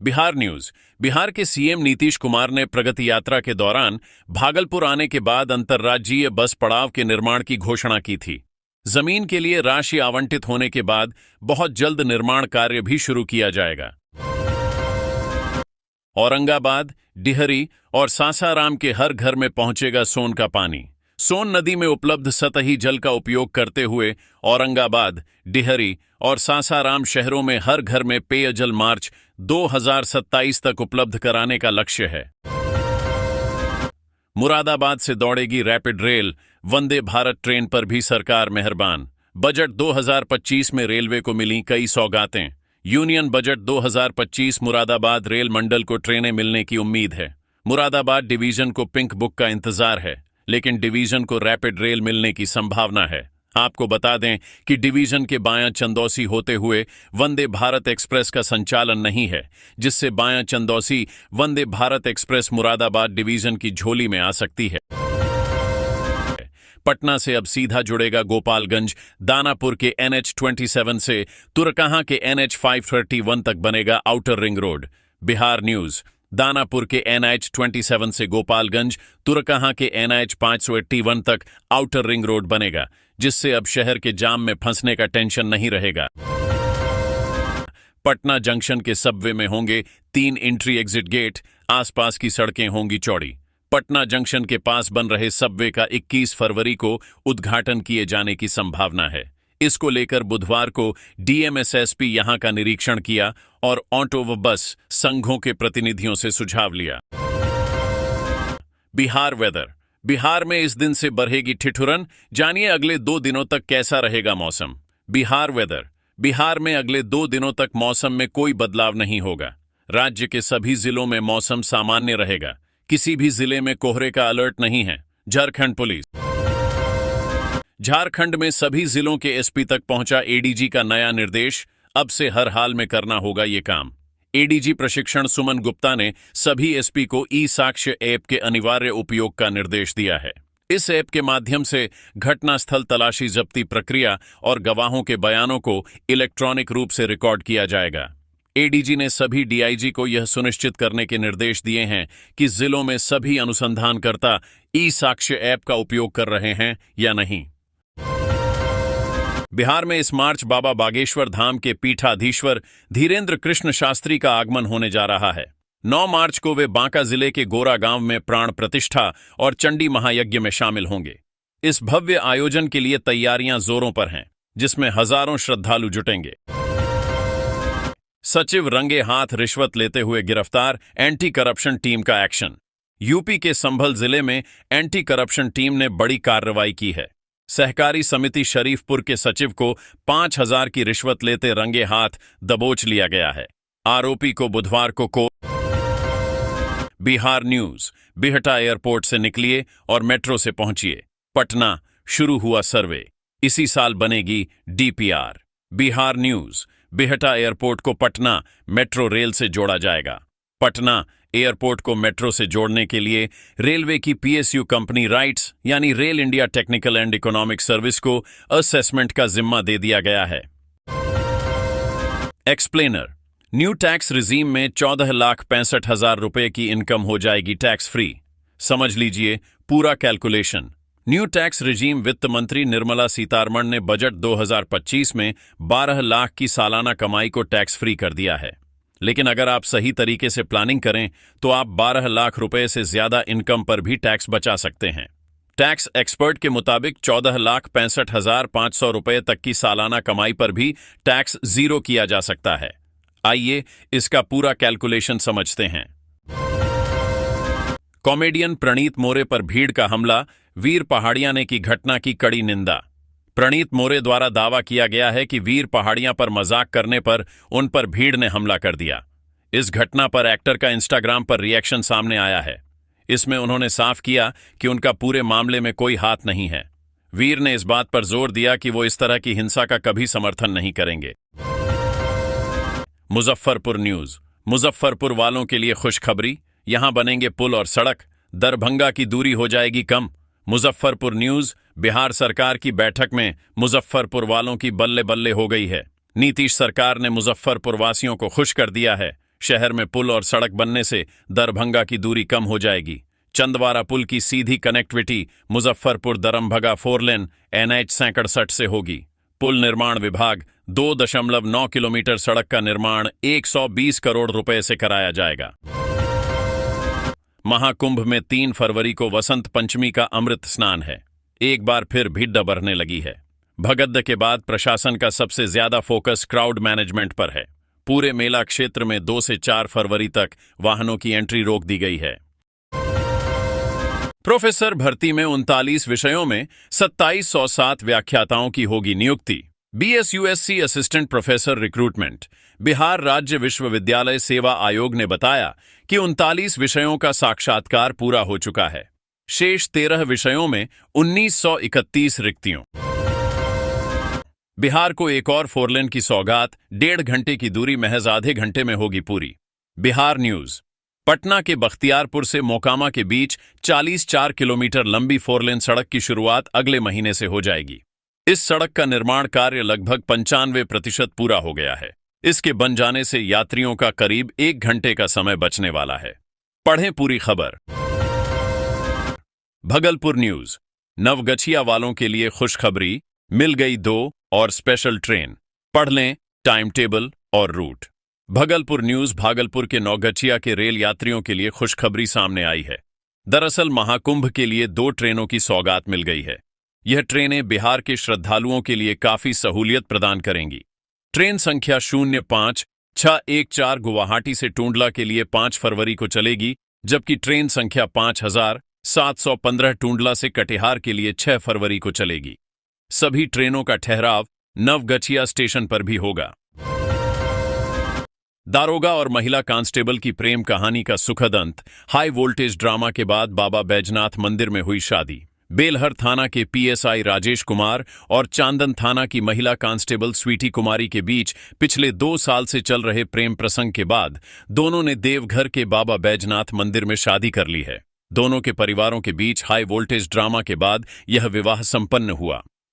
Bihar news. Bihar के CM Nitish Kumar ने प्रगति यात्रा के दौरान भागलपुर आने के बाद अंतर्राज्यीय बस पड़ाव के निर्माण की घोषणा की थी। जमीन के लिए राशि आवंटित होने के बाद बहुत जल्द निर्माण कार्य भी शुरू किया जाएगा। औरंगाबाद, डिहरी और सासाराम के हर घर में पहुंचेगा सोन का पानी। सोन नदी में उपलब्ध सतही जल का उपयोग करते हुए औरंगाबाद, डिहरी और सासाराम शहरों में हर घर में पेयजल मार्च 2027 तक उपलब्ध कराने का लक्ष्य है। मुरादाबाद से दौड़ेगी rapid rail, Vande Bharat train पर भी सरकार मेहरबान। बजट 2025 में रेलवे को मिली कई सौगातें। यूनियन बजट 2025 मुरादाबाद रेल मंडल को ट्रेनें मिलने की उम्मीद है। मुरादाबाद डिवीजन को पिंक बुक का इंतजार है, लेकिन डिवीजन को रैपिड रेल मिलने की संभावना है। आपको बता दें कि डिवीजन के बायां चंदौसी होते हुए वंदे भारत एक्सप्रेस का संचालन नहीं है, जिससे बायां चंदौसी वंदे भारत एक्सप्रेस मुरादाबाद डिवीजन की झोली में आ सकती है। पटना से अब सीधा जुड़ेगा गोपालगंज। दानापुर के NH27 से तुरकहां के NH531 तक बनेगा outer ring road. Bihar news. Danapur के NH27 से गोपालगंज, तुरकहां के NH581 तक आउटर रिंग रोड बनेगा, जिससे अब शहर के जाम में फंसने का टेंशन नहीं रहेगा। पटना जंक्शन के सबवे में होंगे 3 एंट्री एग्जिट गेट। आसपास की सड़कें होंगी चौड़ी। पटना जंक्शन के पास बन रहे सबवे का 21 फरवरी को उद्घाटन किए जाने की संभावना है। इसको लेकर बुधवार को DMSSP यहां का निरीक्षण किया और ऑटो व बस संघों के प्रतिनिधियों से सुझाव लिया। बिहार वेदर। बिहार में इस दिन से बढ़ेगी ठिठुरन। जानिए अगले 2 दिनों तक कैसा रहेगा मौसम। बिहार वेदर। बिहार में अगले 2 दिनों तक मौसम में कोई बदलाव नहीं होगा। राज्य के सभी जिलों में मौसम सामान्य रहेगा। किसी भी जिले में कोहरे का अलर्ट नहीं है। झारखंड पुलिस। झारखंड में सभी जिलों के SP तक पहुंचा ADG का नया निर्देश। अब से हर हाल में करना होगा ये काम। ADG प्रशिक्षण सुमन गुप्ता ने सभी SP को ई-साक्ष्य ऐप के अनिवार्य उपयोग का निर्देश दिया है। इस ऐप के माध्यम से घटनास्थल तलाशी जब्ती प्रक्रिया और गवाहों के बयानों को इलेक्ट्रॉनिक रूप से रिकॉर्ड किया जाएगा। ADG ने सभी DIG को यह सुनिश्चित करने के निर्देश दिए हैं कि जिलों में सभी अनुसंधानकर्ता ई-साक्ष्य ऐप का उपयोग कर रहे हैं या नहीं। बिहार में इस मार्च बाबा बागेश्वर धाम के पीठाधीश्वर धीरेन्द्र कृष्ण शास्त्री का आगमन होने जा रहा है। 9 मार्च को वे बांका जिले के गोरा गांव में प्राण प्रतिष्ठा और चंडी महायज्ञ में शामिल होंगे। इस भव्य आयोजन के लिए तैयारियां जोरों पर हैं, जिसमें हजारों श्रद्धालु जुटेंगे। सचिव रंगे हाथ रिश्वत लेते हुए गिरफ्तार। एंटी करप्शन टीम का एक्शन। यूपी के संभल जिले में एंटी करप्शन टीम ने बड़ी कार्रवाई की है। सहकारी समिति शरीफपुर के सचिव को 5,000 की रिश्वत लेते रंगे हाथ दबोच लिया गया है। आरोपी को बुधवार को बिहार न्यूज। बिहटा एयरपोर्ट से निकलिए और मेट्रो से पहुंचिए। पटना शुरू हुआ सर्वे। इसी साल बनेगी DPR। Bihar news. Bihta airport को पटना मेट्रो रेल से जोड़ा जाएगा। पटना एयरपोर्ट को मेट्रो से जोड़ने के लिए रेलवे की PSU कंपनी राइट्स यानी rail India technical and economic service को असेसमेंट का जिम्मा दे दिया गया है। एक्सप्लेनर। न्यू टैक्स रिजीम में 14,65,000 रुपए की इनकम हो जाएगी टैक्स फ्री। समझ लीजिए पूरा कैलकुलेशन। न्यू टैक्स रिजीम वित्त मंत्री निर्मला सीतारमण ने बजट 2025 में 12 लाख की सालाना कमाई को टैक्स फ्री कर दिया है। लेकिन अगर आप सही तरीके से प्लानिंग करें तो आप 12 लाख रुपए से ज्यादा इनकम पर भी टैक्स बचा सकते हैं। टैक्स एक्सपर्ट के मुताबिक 14,65,500 रुपए तक की सालाना कमाई पर भी टैक्स जीरो किया जा सकता है। आइए इसका पूरा कैलकुलेशन समझते हैं। कॉमेडियन प्रणीत मोरे पर भीड़ का हमला। वीर पहाड़िया ने की घटना की कड़ी निंदा। प्रणीत मोरे द्वारा दावा किया गया है कि वीर पहाड़िया पर मजाक करने पर उन पर भीड़ ने हमला कर दिया। इस घटना पर एक्टर का इंस्टाग्राम पर रिएक्शन सामने आया है। इसमें उन्होंने साफ किया कि उनका पूरे मामले में कोई हाथ नहीं है। वीर ने इस बात पर जोर दिया कि वो इस तरह की हिंसा का कभी समर्थन नहीं करेंगे। मुजफ्फरपुर न्यूज। मुजफ्फरपुर वालों के लिए खुशखबरी। यहां बनेंगे पुल और सड़क। दरभंगा की दूरी हो जाएगी कम। मुजफ्फरपुर न्यूज। बिहार सरकार की बैठक में मुजफ्फरपुर वालों की बल्ले बल्ले हो गई है। नीतीश सरकार ने मुजफ्फरपुर वासियों को खुश कर दिया है। शहर में पुल और सड़क बनने से दरभंगा की दूरी कम हो जाएगी। चंदवारा पुल की सीधी कनेक्टिविटी मुजफ्फरपुर दरमभगा 4 लेन NH 67 से होगी। पुल निर्माण विभाग 2.9 किलोमीटर सड़क का निर्माण 120 करोड़ रुपए से कराया जाएगा। महाकुंभ में 3 फरवरी को वसंत पंचमी का अमृत स्नान है। एक बार फिर भीड़ बढ़ने लगी है। भगदड़ के बाद प्रशासन का सबसे ज्यादा फोकस क्राउड मैनेजमेंट पर है। पूरे मेला क्षेत्र में 2 से 4 फरवरी तक वाहनों की एंट्री रोक दी गई है। प्रोफेसर भर्ती में 39 विषयों में 2707 व्याख्याताओं की होगी नियुक्ति। BSUSC assistant professor recruitment. Bihar राज्य विश्वविद्यालय सेवा आयोग ने बताया कि 39 विषयों का साक्षात्कार पूरा हो चुका है। शेष 13 विषयों में 1931 रिक्तियों। बिहार को एक और 4 लेन की सौगात, 1.5 घंटे की दूरी महज आधे घंटे में होगी पूरी। बिहार न्यूज। पटना के बख्तियारपुर से मोकामा के बीच 44 किलोमीटर लंबी 4 लेन सड़क की शुरुआत अगले महीने से हो जाएगी। इस सड़क का निर्माण कार्य लगभग 95% पूरा हो गया है। इसके बन जाने से यात्रियों का करीब 1 घंटे का समय बचने वाला है। पढ़ें पूरी खबर। भगलपुर न्यूज। नवगछिया वालों के लिए खुशखबरी, मिल गई 2 और स्पेशल ट्रेन। पढ़ लें टाइम टेबल और रूट। भगलपुर न्यूज। भागलपुर के नवगछिया के रेल यात्रियों के लिए खुशखबरी सामने आई है। दरअसल महाकुंभ के लिए 2 ट्रेनों की सौगात मिल गई है। यह ट्रेनें बिहार के श्रद्धालुओं के लिए काफी सहूलियत प्रदान करेंगी। ट्रेन संख्या 05614 गुवाहाटी से टूंडला के लिए 5 फरवरी को चलेगी, जबकि ट्रेन संख्या 5715 टूंडला से कटिहार के लिए 6 फरवरी को चलेगी। सभी ट्रेनों का ठहराव नवगछिया स्टेशन पर भी होगा। दारोगा और महिला कांस्टेबल की प्रेम कहानी का सुखद अंत। हाई वोल्टेज ड्रामा के बाद बाबा बैजनाथ मंदिर में हुई शादी। बेलहर थाना के PSI राजेश कुमार और चांदन थाना की महिला कांस्टेबल स्वीटी कुमारी के बीच पिछले 2 साल से चल रहे प्रेम प्रसंग के बाद दोनों ने देवघर के बाबा बैजनाथ मंदिर में शादी कर ली है। दोनों के परिवारों के बीच हाई वोल्टेज ड्रामा के बाद यह विवाह संपन्न हुआ।